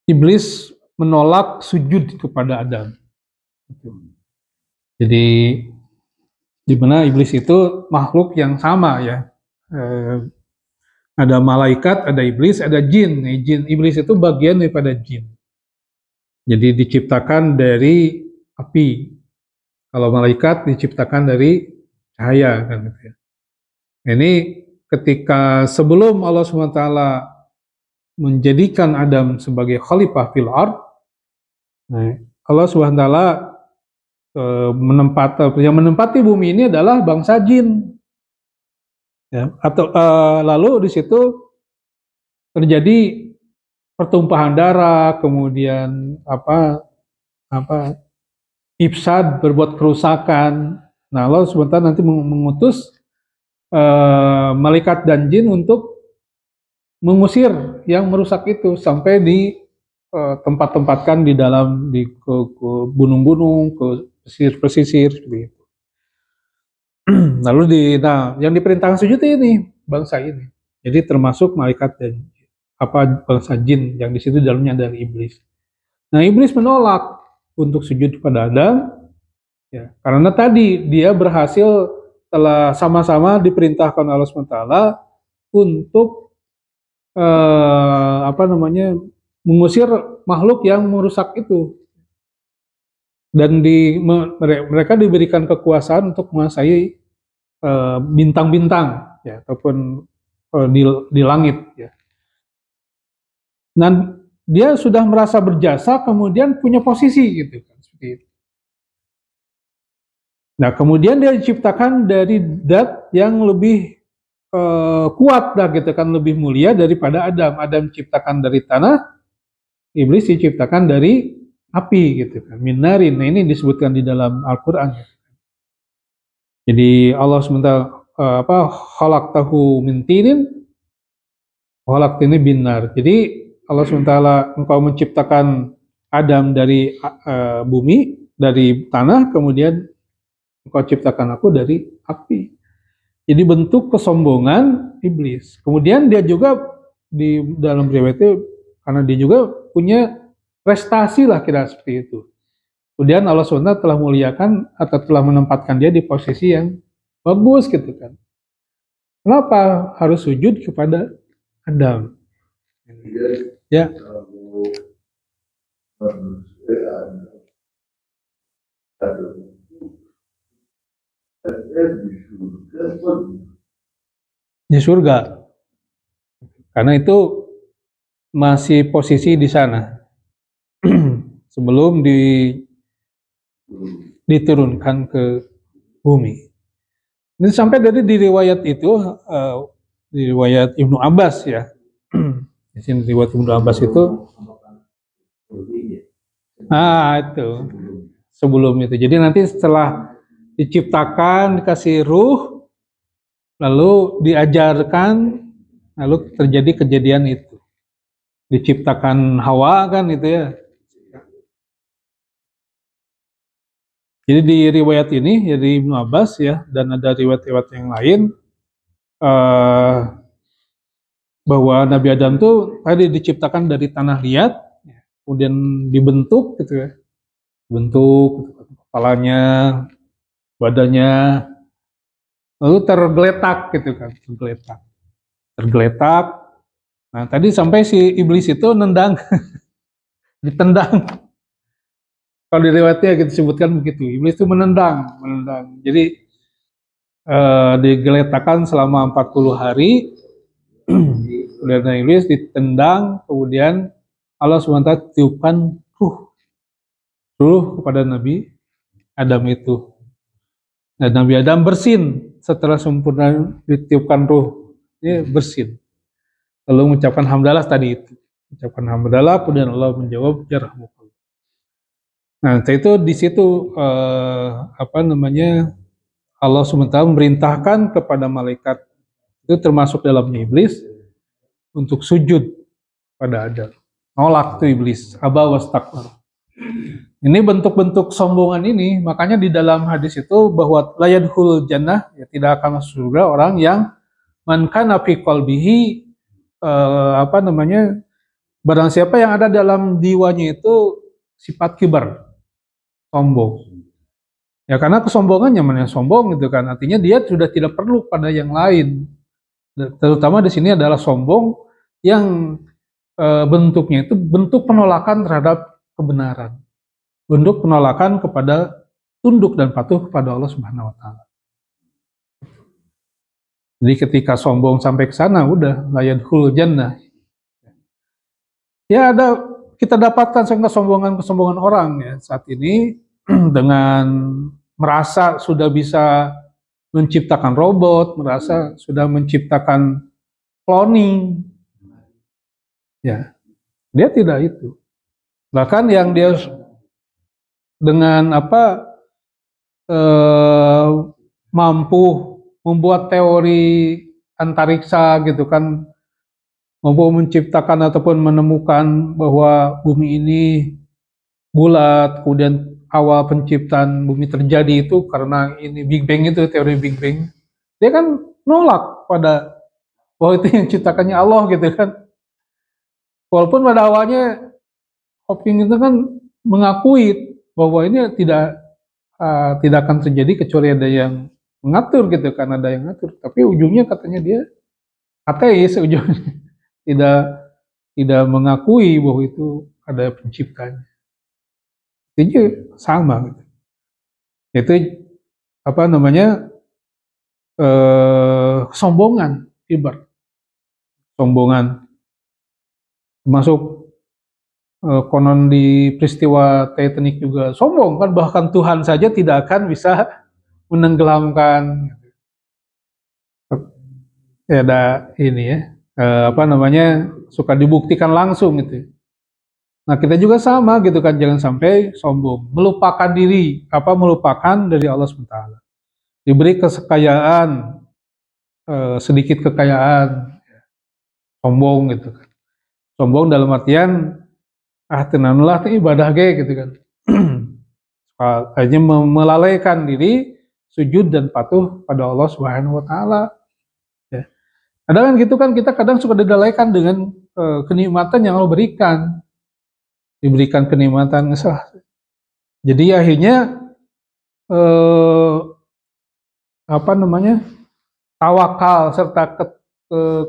iblis menolak sujud kepada Adam. Jadi di mana iblis itu makhluk yang sama ya. Ada malaikat, ada iblis, ada jin. Iblis itu bagian daripada jin. Jadi diciptakan dari api. Kalau malaikat diciptakan dari cahaya kan gitu ya. Ini ketika sebelum Allah SWT menjadikan Adam sebagai khalifah fil ard, Allah SWT yang menempati bumi ini adalah bangsa jin. Ya, atau lalu di situ terjadi pertumpahan darah, kemudian ifsad, berbuat kerusakan. Nah, Allah sebentar nanti mengutus malaikat dan jin untuk mengusir yang merusak itu sampai di tempat-tempatkan di dalam ke gunung-gunung, ke pesisir-pesisir seperti itu. Lalu nah yang diperintahkan sujud ini bangsa ini. Jadi termasuk malaikat dan bangsa jin yang di situ dalamnya ada iblis. Nah, iblis menolak untuk sujud kepada Adam, ya, karena tadi dia berhasil telah sama-sama diperintahkan Allah SWT untuk mengusir makhluk yang merusak itu, dan mereka diberikan kekuasaan untuk menguasai bintang-bintang, ya, ataupun di langit, ya. Dan dia sudah merasa berjasa, kemudian punya posisi gitu kan, seperti itu. Nah, kemudian dia diciptakan dari zat yang lebih kuat lah gitu kan, lebih mulia daripada Adam. Adam diciptakan dari tanah, iblis diciptakan dari api gitu kan, minarin. Nah, ini disebutkan di dalam Al-Qur'an. Jadi Allah sementara khalaqtahu min tinin khalaqtini binar. Jadi Allah SWT, engkau menciptakan Adam dari bumi, dari tanah, kemudian engkau ciptakan aku dari api. Jadi bentuk kesombongan iblis. Kemudian dia juga di dalam riwayat itu, karena dia juga punya prestasi lah kira seperti itu. Kemudian Allah SWT telah muliakan atau telah menempatkan dia di posisi yang bagus gitu kan. Kenapa harus sujud kepada Adam? Ya. Di surga. Karena itu masih posisi di sana. Sebelum diturunkan ke bumi. Ini sampai dari di riwayat itu, di riwayat Ibnu Abbas, ya. Di sini riwayat Ibnu Abbas itu, itu sebelum itu. Jadi nanti setelah diciptakan, dikasih ruh, lalu diajarkan, lalu terjadi kejadian itu. Diciptakan Hawa kan itu ya. Jadi di riwayat ini, jadi Ibnu Abbas ya, dan ada riwayat-riwayat yang lain, bahwa Nabi Adam tuh tadi diciptakan dari tanah liat, kemudian dibentuk gitu ya, bentuk kepalanya, badannya, lalu tergeletak gitu kan, tergeletak. Nah, tadi sampai si iblis itu nendang, ditendang. Kalau di riwayatnya gitu disebutkan begitu, iblis itu menendang. Jadi digeletakkan selama 40 hari, kemudian iblis ditendang, kemudian Allah SWT tiupkan ruh kepada Nabi Adam itu. Dan Nabi Adam bersin setelah sempurna ditiupkan ruh, dia bersin. Lalu mengucapkan hamdalah tadi itu. Mengucapkan hamdalah, kemudian Allah menjawab yarhamukallah. Nah, itu di situ Allah SWT memerintahkan kepada malaikat, itu termasuk dalamnya iblis, untuk sujud pada Adam. Nolak tuh iblis, aba wastakbar. Ini bentuk-bentuk sombongan ini, makanya di dalam hadis itu bahwa la yadkhulul jannah, ya, tidak akan masuk surga orang yang man kana fi qalbihi barang siapa yang ada dalam jiwanya itu sifat kibar, sombong. Ya, karena kesombongannya mana yang sombong gitu kan, artinya dia sudah tidak perlu pada yang lain. Terutama di sini adalah sombong yang bentuknya itu bentuk penolakan terhadap kebenaran, bentuk penolakan kepada tunduk dan patuh kepada Allah Subhanahu wa taala. Jadi ketika sombong sampai ke sana, udah la yadkhulul jannah. Ya, kita dapatkan kesombongan orang ya saat ini dengan merasa sudah bisa menciptakan robot, merasa sudah menciptakan cloning. Ya, dia tidak itu. Bahkan yang dia dengan mampu membuat teori antariksa gitu kan, mampu menciptakan ataupun menemukan bahwa bumi ini bulat, kemudian awal penciptaan bumi terjadi itu karena ini Big Bang, itu teori Big Bang. Dia kan nolak pada bahwa itu yang ciptakannya Allah gitu kan. Walaupun pada awalnya Hawking itu kan mengakui bahwa ini tidak akan terjadi kecuali ada yang mengatur gitu kan, ada yang ngatur. Tapi ujungnya katanya dia ateis, ujungnya tidak tidak mengakui bahwa itu ada penciptanya. Itu sama gitu. Itu kesombongan, ibarat sombongan. Masuk konon di peristiwa Titanic juga sombong kan, bahkan Tuhan saja tidak akan bisa menenggelamkan. Ya ada ini ya, suka dibuktikan langsung gitu. Nah kita juga sama gitu kan, jangan sampai sombong, melupakan diri, melupakan dari Allah SWT. Diberi kekayaan, sedikit kekayaan, sombong gitu kan. Sombong dalam artian tenanlah ibadah gitu kan. Hanya melalaikan diri, sujud dan patuh pada Allah Subhanahu wa taala. Ya. Kadang kan gitu kan, kita kadang suka dilalaikan dengan kenikmatan yang Allah berikan. Diberikan kenikmatan, jadi akhirnya tawakal serta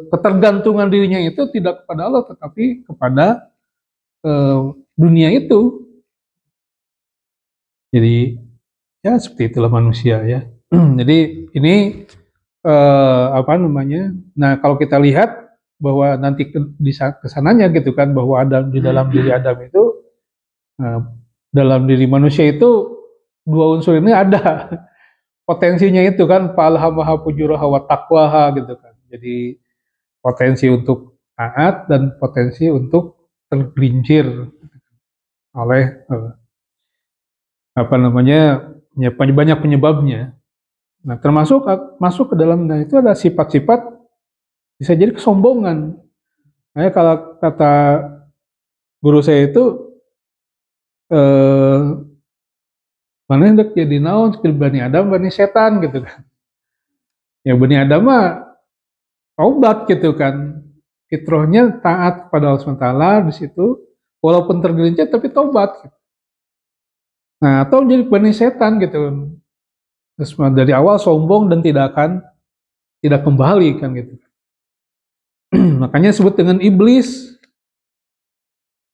ketergantungan dirinya itu tidak kepada Allah tetapi kepada dunia itu. Jadi ya seperti itulah manusia ya. Jadi ini nah kalau kita lihat bahwa nanti di kesananya gitu kan, bahwa ada di dalam diri Adam itu, dalam diri manusia itu dua unsur ini ada potensinya itu kan, falhamaha fujuraha wa taqwaha gitu kan. Jadi potensi untuk taat dan potensi untuk tergelincir oleh ya banyak penyebabnya. Nah, termasuk masuk ke dalam, nah itu ada sifat-sifat bisa jadi kesombongan. Nah, kalau kata guru saya itu mana hendak jadi naon Bani Adam Bani setan gitu kan. Ya Bani Adam mah taubat gitu kan. Fitrahnya taat kepada Allah SWT di situ, walaupun tergelincir tapi taubat. Gitu. Nah, atau jadi Bani setan gitu. Terus dari awal sombong dan tidak kembali kan gitu. Makanya sebut dengan iblis.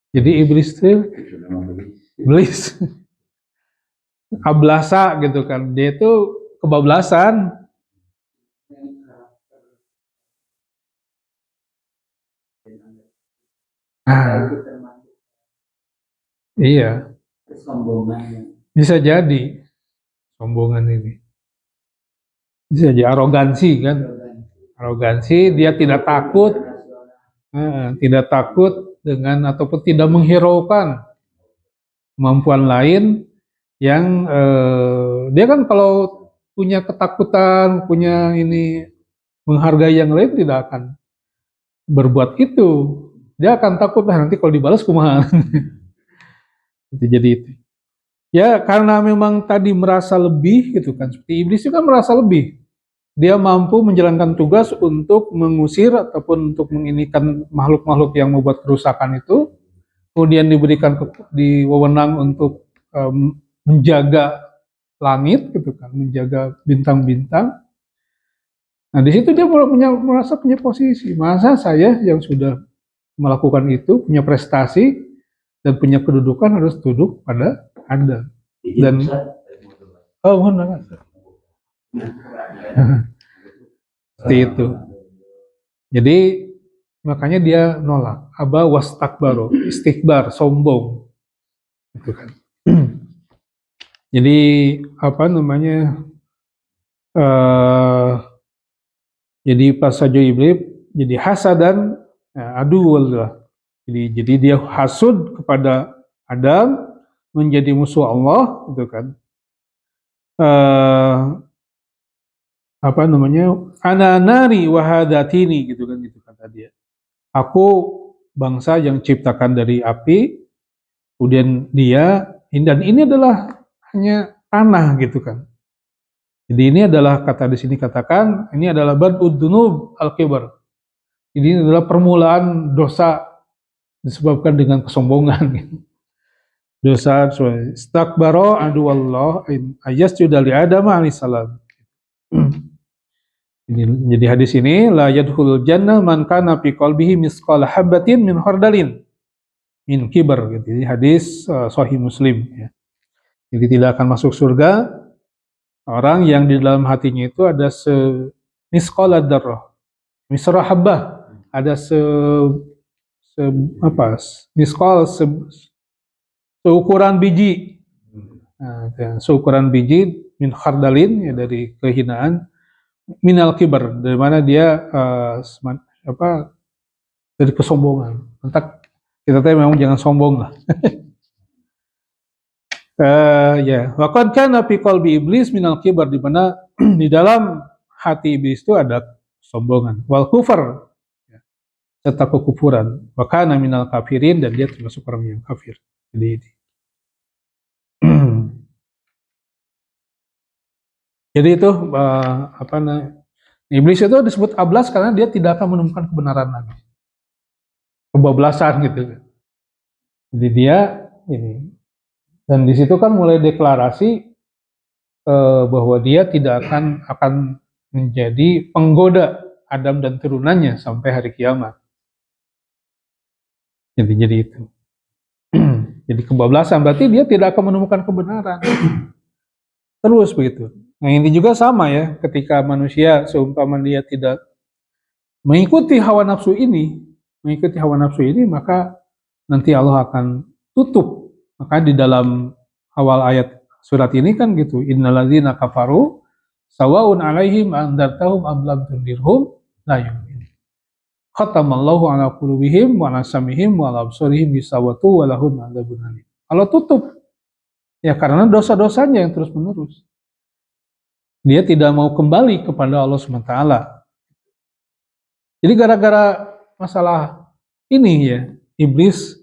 Jadi iblis itu iblis. Ablasa gitu kan. Dia itu kebablasan. Iya. Bisa jadi sombongan ini. Bisa jadi arogansi kan. Arogansi, dia tidak takut dengan ataupun tidak menghiraukan kemampuan lain yang dia kan kalau punya ketakutan, punya ini menghargai yang lain tidak akan berbuat itu. Dia akan takut nanti kalau dibalas kumaha. Jadi itu. Ya karena memang tadi merasa lebih gitu kan, seperti iblis itu kan merasa lebih. Dia mampu menjalankan tugas untuk mengusir ataupun untuk menginikan makhluk-makhluk yang membuat kerusakan itu, kemudian diberikan wewenang untuk menjaga langit gitu kan, menjaga bintang-bintang. Nah di situ dia merasa punya posisi. Masa saya yang sudah melakukan itu, punya prestasi dan punya kedudukan harus duduk pada Anda. Dan mohon banget. Seperti itu. Jadi makanya dia nolak. Aba wastakbaro, istikbar, sombong. Gitu kan. Jadi jadi pas saja iblis jadi hasadan, aduh lah. Jadi dia hasud kepada Adam, menjadi musuh Allah, gitu kan. Eh, apa namanya? Ana nari wahadatini, gitu kata dia. Aku bangsa yang ciptakan dari api, kemudian dia, dan ini adalah hanya tanah, gitu kan. Jadi ini adalah kata di sini katakan, ini adalah bad'ud dunub al-kibar. Jadi ini adalah permulaan dosa disebabkan dengan kesombongan. Dosa istakbaro adu Allah ayasjuda li Adam alaihissalam. Jadi hadis ini la yadkhulul jannah man kana fi qalbihi misqala habatin min khardalin min kibar gitu. Jadi hadis sahih Muslim ya. Jadi tidak akan masuk surga orang yang di dalam hatinya itu ada misqala dzarrah, misra habbah, ada se apa? Misqal seukuran biji. Nah, seukuran biji min khardalin ya dari kehinaan, minal kibar dari mana dia apa dari kesombongan. Entah kita tahu memang jangan sombong lah. Ya, waqad kana fi qalbi iblis minal kibar, di mana di dalam hati iblis itu ada kesombongan, wal kufar ya, serta kekufuran, wa kana minal kafirin, dan dia termasuk orang yang kafir. Jadi jadi itu apa namanya? Iblis itu disebut ablas karena dia tidak akan menemukan kebenaran lagi. Kebablasan gitu. Jadi dia ini, dan di situ kan mulai deklarasi bahwa dia tidak akan menjadi penggoda Adam dan turunannya sampai hari kiamat. Jadi itu. Jadi kebablasan berarti dia tidak akan menemukan kebenaran. Terus begitu. Nah ini juga sama ya, ketika manusia seumpama dia tidak mengikuti hawa nafsu ini, maka nanti Allah akan tutup. Maka di dalam awal ayat surat ini kan gitu, innalladzina kafaru sawaun alaihim andartahum am lam tundirhum la yu'minun. Khatamallahu ala qulubihim wa ala sam'ihim wa ala absarihim gisawatu wa lahum adzabun alim. Allah tutup ya karena dosa-dosanya yang terus-menerus. Dia tidak mau kembali kepada Allah SWT. Jadi gara-gara masalah ini ya, iblis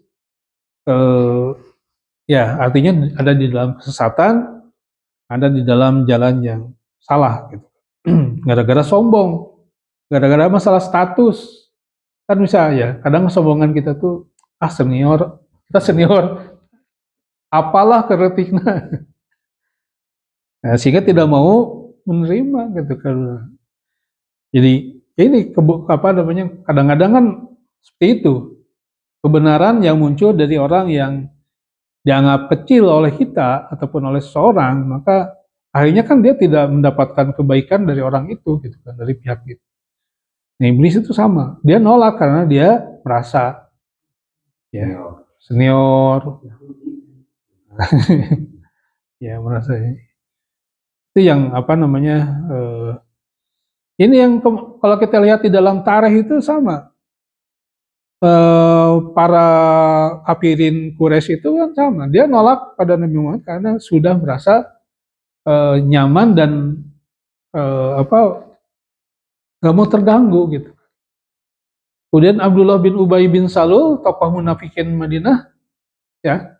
ya artinya ada di dalam kesesatan, ada di dalam jalan yang salah gitu. Gara-gara sombong, gara-gara masalah status. Kan bisa ya, kadang kesombongan kita tuh kita senior, apalah keretikna. Nah, sehingga tidak mau menerima gitu kan. Jadi ini apa namanya? Kadang-kadang kan seperti itu. Kebenaran yang muncul dari orang yang dianggap kecil oleh kita ataupun oleh seseorang, maka akhirnya kan dia tidak mendapatkan kebaikan dari orang itu gitu kan, dari pihak itu. Nah, iblis itu sama, dia nolak karena dia merasa ya senior. Ya merasa itu yang apa namanya ini yang kalau kita lihat di dalam tarikh itu sama. Para kafirin Quraisy itu kan sama, dia nolak pada Nabi Muhammad karena sudah merasa nyaman dan apa nggak mau terganggu gitu. Kemudian Abdullah bin Ubay bin Salul, tokoh munafikin Madinah, ya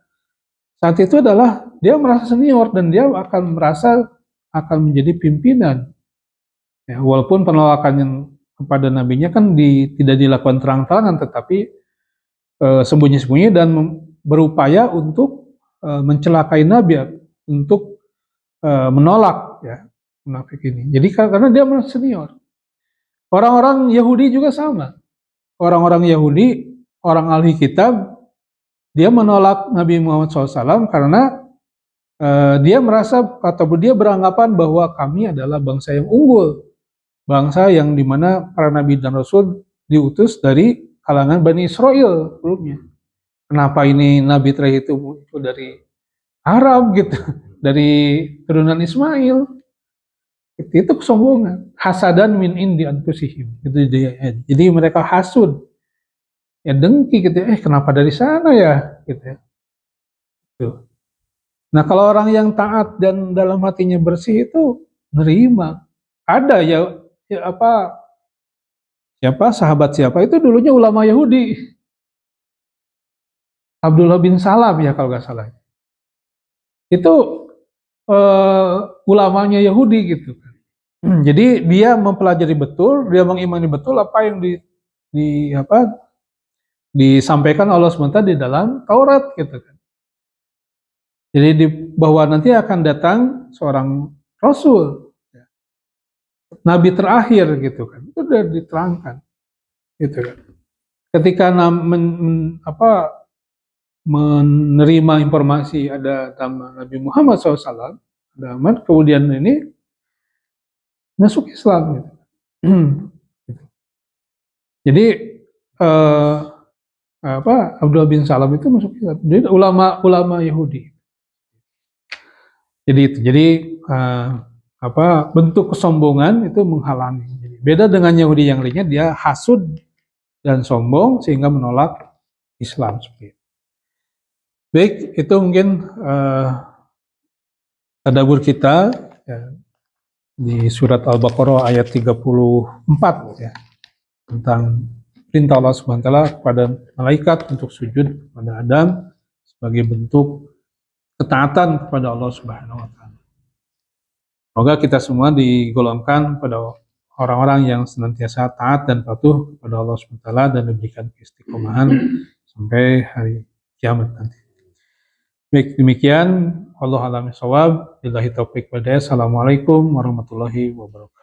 saat itu adalah dia merasa senior dan dia akan merasa akan menjadi pimpinan. Ya, walaupun penolakan yang kepada nabinya kan tidak dilakukan terang-terangan, tetapi sembunyi-sembunyi dan berupaya untuk mencelakai Nabi, untuk menolak ya munafik ini. Jadi karena dia merasa senior. Orang-orang Yahudi juga sama. Orang-orang Yahudi, orang ahli kitab, dia menolak Nabi Muhammad SAW karena dia merasa atau dia beranggapan bahwa kami adalah bangsa yang unggul, bangsa yang dimana para nabi dan rasul diutus dari kalangan Bani Israel sebelumnya. Kenapa ini nabi terakhir itu muncul dari Arab gitu, dari turunan Ismail? Itu kesombongan. Hasadan min indi anfusihim. Itu dia. Jadi mereka hasud, ya dengki gitu. Kenapa dari sana ya? Gitu. Tuh. Nah, kalau orang yang taat dan dalam hatinya bersih itu nerima. Ada sahabat siapa itu dulunya ulama Yahudi. Abdullah bin Salam ya kalau nggak salah. Itu ulamanya Yahudi gitu kan. Jadi dia mempelajari betul, dia mengimani betul apa yang disampaikan Allah SWT di dalam Taurat gitu kan. Jadi bahwa nanti akan datang seorang Rasul, Nabi terakhir gitu kan, itu sudah diterangkan, gitu kan. Ketika menerima informasi ada nama Nabi Muhammad SAW, kemudian ini masuk Islam, gitu. Jadi Abdullah bin Salam itu masuk Islam. Jadi ulama Yahudi. Jadi bentuk kesombongan itu menghalangi. Jadi, beda dengan Yahudi yang lainnya, dia hasud dan sombong sehingga menolak Islam. Baik, itu mungkin tadabbur kita ya, di surat Al-Baqarah ayat 34 ya, tentang perintah Allah SWT kepada malaikat untuk sujud kepada Adam sebagai bentuk ketaatan kepada Allah Subhanahu wa taala. Semoga kita semua digolongkan pada orang-orang yang senantiasa taat dan patuh kepada Allah Subhanahu wa taala dan diberikan keistiqomahan sampai hari kiamat nanti. Baik, demikian Allah a'lam bishawab. Billahi taufik wal hidayah. Assalamualaikum warahmatullahi wabarakatuh.